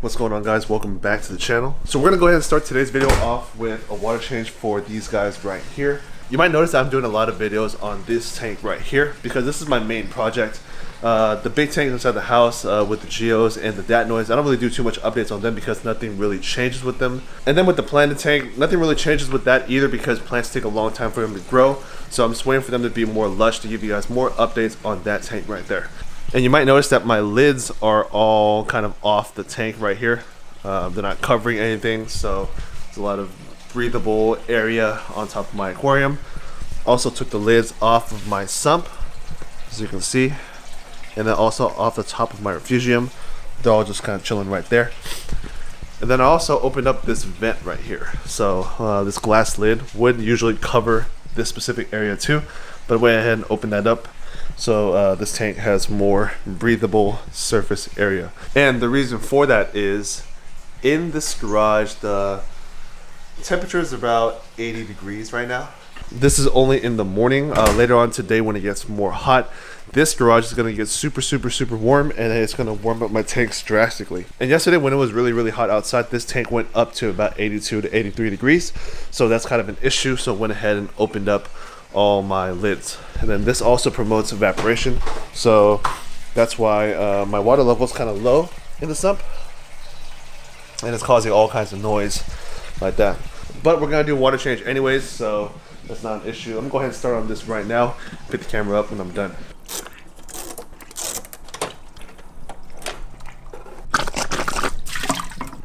What's going on, guys? Welcome back to the channel. So we're gonna go ahead and start today's video off with a water change for these guys right here. You might notice that I'm doing a lot of videos on this tank right here because this is my main project. The big tank inside the house with the geos and the DAT noise, I don't really do too much updates on them because nothing really changes with them. And then with the planted tank, nothing really changes with that either because plants take a long time for them to grow. So I'm just waiting for them to be more lush to give you guys more updates on that tank right there. And you might notice that my lids are all kind of off the tank right here. They're not covering anything, so there's a lot of breathable area on top of my aquarium. Also took the lids off of my sump, as you can see, and then also off the top of my refugium. They're all just kind of chilling right there. And then I also opened up this vent right here. So this glass lid would usually cover this specific area too, but I went ahead and opened that up. So this tank has more breathable surface area. And the reason for that is in this garage, the temperature is about 80 degrees right now. This is only in the morning. Later on today when it gets more hot, this garage is going to get super warm, and it's going to warm up my tanks drastically. And yesterday when it was really hot outside, this tank went up to about 82 to 83 degrees. So that's kind of an issue. So I went ahead and opened up all my lids. And then this also promotes evaporation, so that's why my water level is kind of low in the sump, and it's causing all kinds of noise like that. But we're gonna do water change anyways, so that's not an issue. I'm gonna go ahead and start on this right now, pick the camera up when I'm done.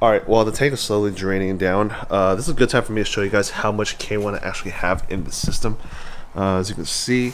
Alright, while the tank is slowly draining down, this is a good time for me to show you guys how much K1 I actually have in the system. As you can see,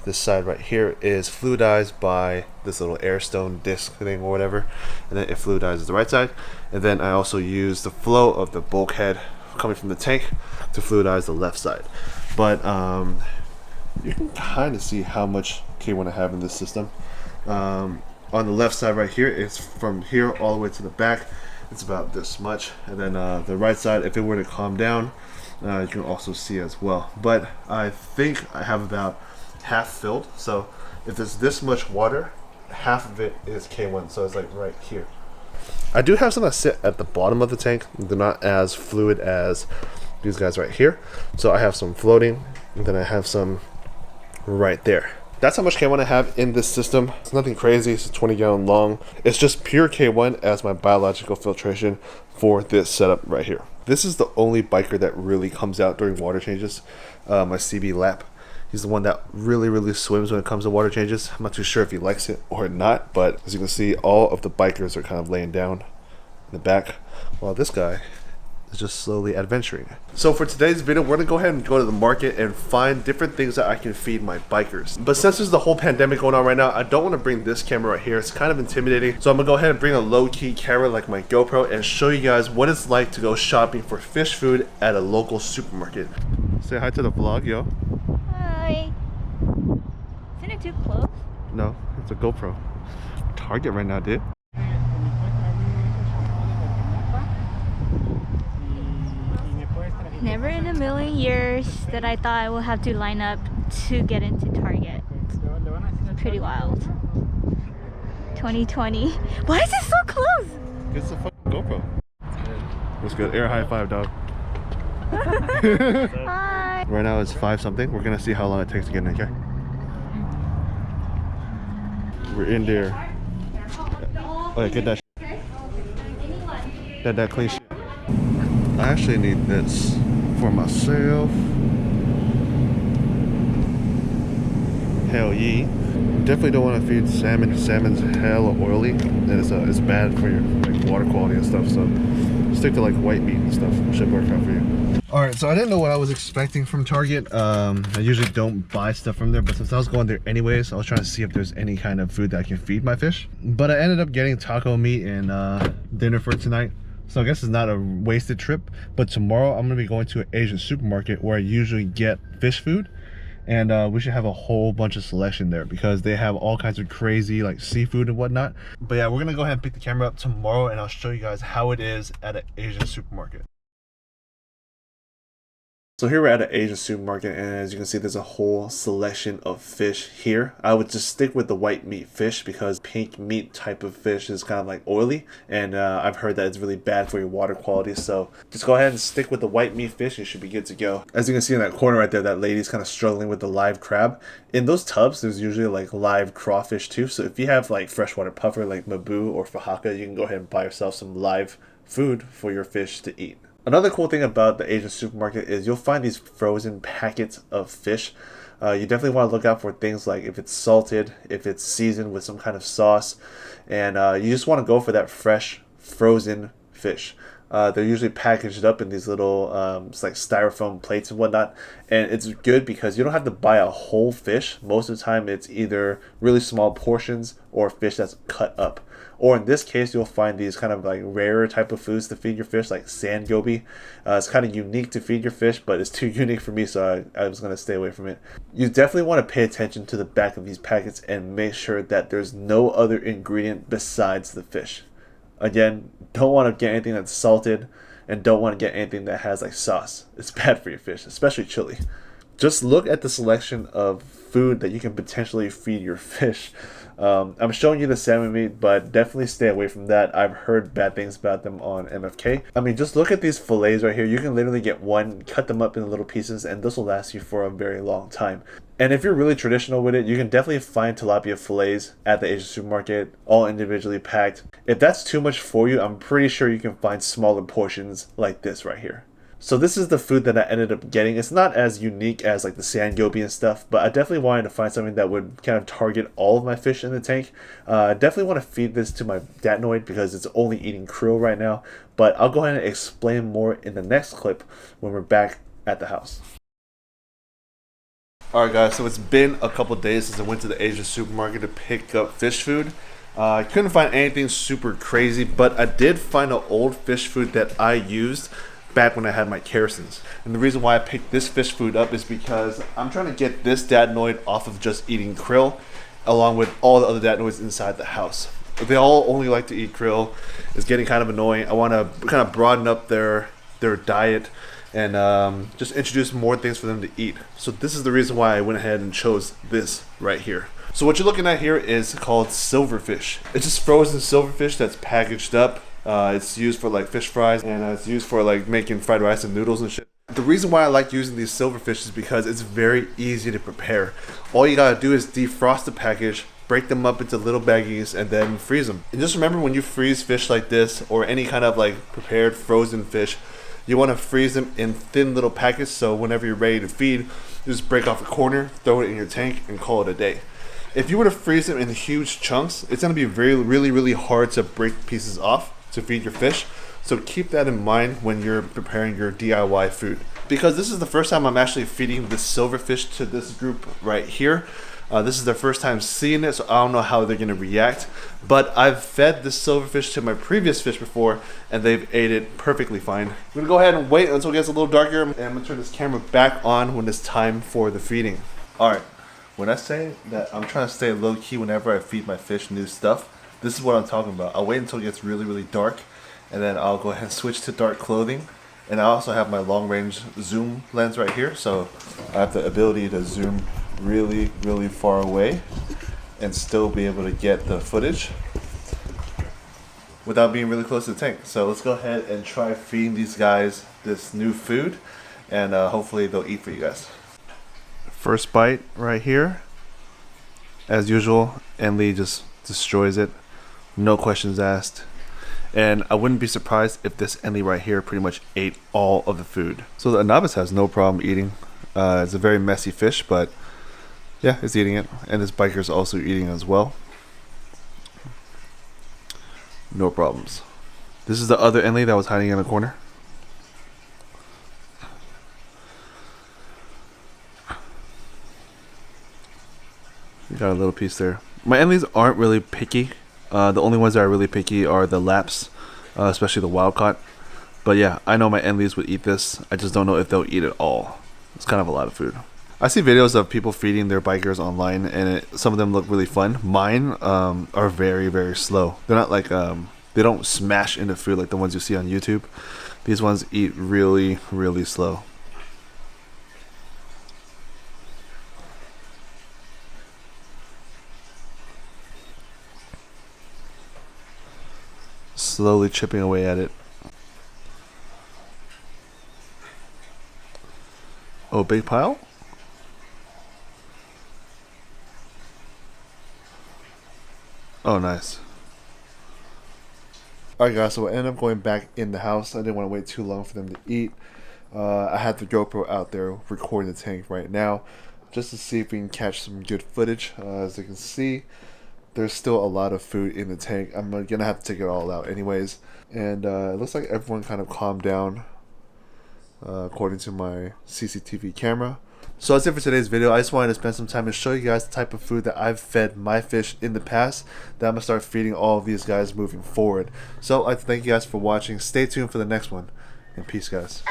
this side right here is fluidized by this little airstone disc thing or whatever, and then it fluidizes the right side. And then I also use the flow of the bulkhead coming from the tank to fluidize the left side. But you can kind of see how much K1 I have in this system. On the left side right here, it's from here all the way to the back. It's about this much. And then the right side, if it were to calm down, you can also see as well. But I think I have about half filled. So if there's this much water, half of it is K1. So it's like right here. I do have some that sit at the bottom of the tank. They're not as fluid as these guys right here. So I have some floating, and then I have some right there. That's how much K1 I have in this system. It's nothing crazy. It's 20 gallon long. It's just pure K1 as my biological filtration for this setup right here. This is the only biker that really comes out during water changes. My CB Lap. He's the one that really swims when it comes to water changes. I'm not too sure if he likes it or not, but as you can see, all of the bikers are kind of laying down in the back, while this guy is just slowly adventuring. So for today's video, we're gonna go ahead and go to the market and find different things that I can feed my bikers. But since there's the whole pandemic going on right now, I don't want to bring this camera right here. It's kind of intimidating. So I'm gonna go ahead and bring a low-key camera like my GoPro and show you guys what it's like to go shopping for fish food at a local supermarket. Say hi to the vlog, yo. Hi. Isn't it too close? No, it's a GoPro. Target right now, dude. Never in a million years that I thought I would have to line up to get into Target. Pretty wild. 2020. Why is it so close? It's a fucking GoPro. What's good? Air high five, dog. Hi. Right now it's 5 something. We're gonna see how long it takes to get in, okay? We're in there. Oh yeah, get that shit. That clean shit. I actually need this for myself. Hell yeah. Definitely don't want to feed salmon. Salmon's hella oily and it's bad for your like water quality and stuff, so stick to like white meat and stuff. It should work out for you. Alright, so I didn't know what I was expecting from Target. I usually don't buy stuff from there, but since I was going there anyways, I was trying to see if there's any kind of food that I can feed my fish. But I ended up getting taco meat and dinner for tonight. So I guess it's not a wasted trip. But tomorrow I'm gonna be going to an Asian supermarket where I usually get fish food. And we should have a whole bunch of selection there because they have all kinds of crazy like seafood and whatnot. But yeah, we're gonna go ahead and pick the camera up tomorrow and I'll show you guys how it is at an Asian supermarket. So here we're at an Asian supermarket, and as you can see, there's a whole selection of fish here. I would just stick with the white meat fish because pink meat type of fish is kind of like oily, and I've heard that it's really bad for your water quality. So just go ahead and stick with the white meat fish. You should be good to go. As you can see in that corner right there, that lady's kind of struggling with the live crab. In those tubs, there's usually like live crawfish too. So if you have like freshwater puffer like Mabu or Fahaka, you can go ahead and buy yourself some live food for your fish to eat. Another cool thing about the Asian supermarket is you'll find these frozen packets of fish. You definitely want to look out for things like if it's salted, if it's seasoned with some kind of sauce, and you just want to go for that fresh frozen fish. They're usually packaged up in these little it's like styrofoam plates and whatnot, and it's good because you don't have to buy a whole fish. Most of the time it's either really small portions or fish that's cut up. Or in this case, you'll find these kind of like rarer type of foods to feed your fish, like sand goby. It's kind of unique to feed your fish, but it's too unique for me, so I was going to stay away from it. You definitely want to pay attention to the back of these packets and make sure that there's no other ingredient besides the fish. Again, don't want to get anything that's salted, and don't want to get anything that has like sauce. It's bad for your fish, especially chili. Just look at the selection of food that you can potentially feed your fish. I'm showing you the salmon meat, but definitely stay away from that. I've heard bad things about them on MFK. I mean, just look at these fillets right here. You can literally get one, cut them up in little pieces, and this will last you for a very long time. And if you're really traditional with it, you can definitely find tilapia fillets at the Asian supermarket, all individually packed. If that's too much for you, I'm pretty sure you can find smaller portions like this right here. So this is the food that I ended up getting. It's not as unique as like the sand goby and stuff, but I definitely wanted to find something that would kind of target all of my fish in the tank. I definitely want to feed this to my datnoid because it's only eating krill right now, but I'll go ahead and explain more in the next clip when we're back at the house. Alright guys, so it's been a couple days since I went to the Asian supermarket to pick up fish food. I couldn't find anything super crazy, but I did find an old fish food that I used back when I had my Kerrisons. And the reason why I picked this fish food up is because I'm trying to get this datnoid off of just eating krill, along with all the other datnoids inside the house. They all only like to eat krill. It's getting kind of annoying. I want to kind of broaden up their diet and just introduce more things for them to eat. So this is the reason why I went ahead and chose this right here. So what you're looking at here is called silverfish. It's just frozen silverfish that's packaged up. It's used for like fish fries, and it's used for like making fried rice and noodles and shit. The reason why I like using these silverfish is because it's very easy to prepare. All you gotta do is defrost the package, break them up into little baggies, and then freeze them. And just remember, when you freeze fish like this or any kind of like prepared frozen fish, you want to freeze them in thin little packets, so whenever you're ready to feed, you just break off a corner, throw it in your tank, and call it a day. If you were to freeze them in huge chunks, it's going to be really hard to break pieces off to feed your fish. So keep that in mind when you're preparing your DIY food. Because this is the first time I'm actually feeding this silverfish to this group right here. This is their first time seeing it, so I don't know how they're going to react. But I've fed this silverfish to my previous fish before, and they've ate it perfectly fine. I'm going to go ahead and wait until it gets a little darker, and I'm going to turn this camera back on when it's time for the feeding. Alright, when I say that I'm trying to stay low key whenever I feed my fish new stuff, this is what I'm talking about. I'll wait until it gets really dark, and then I'll go ahead and switch to dark clothing. And I also have my long range zoom lens right here, so I have the ability to zoom really far away and still be able to get the footage without being really close to the tank. So let's go ahead and try feeding these guys this new food, and hopefully they'll eat for you guys. First bite right here. As usual, Enli just destroys it. No questions asked. And I wouldn't be surprised if this Enli right here pretty much ate all of the food. So the Anabas has no problem eating. It's a very messy fish, but yeah, it's eating it. And this biker's also eating as well. No problems. This is the other Enli that was hiding in the corner. You got a little piece there. My Enlis aren't really picky. The only ones that are really picky are the laps, especially the wild caught. But yeah, I know my Enlis would eat this. I just don't know if they'll eat it all. It's kind of a lot of food. I see videos of people feeding their bikers online, and some of them look really fun. Mine are very slow. They're not like they don't smash into food like the ones you see on YouTube. These ones eat really slow. slowly chipping away at it. Oh, big pile? Oh, nice. Alright guys, so I ended up going back in the house. I didn't want to wait too long for them to eat. I had the GoPro out there recording the tank right now just to see if we can catch some good footage. As you can see, there's still a lot of food in the tank. I'm gonna have to take it all out anyways. And it looks like everyone kind of calmed down according to my CCTV camera. So that's it for today's video. I just wanted to spend some time to show you guys the type of food that I've fed my fish in the past that I'm going to start feeding all of these guys moving forward. So I'd like to thank you guys for watching. Stay tuned for the next one. And peace, guys.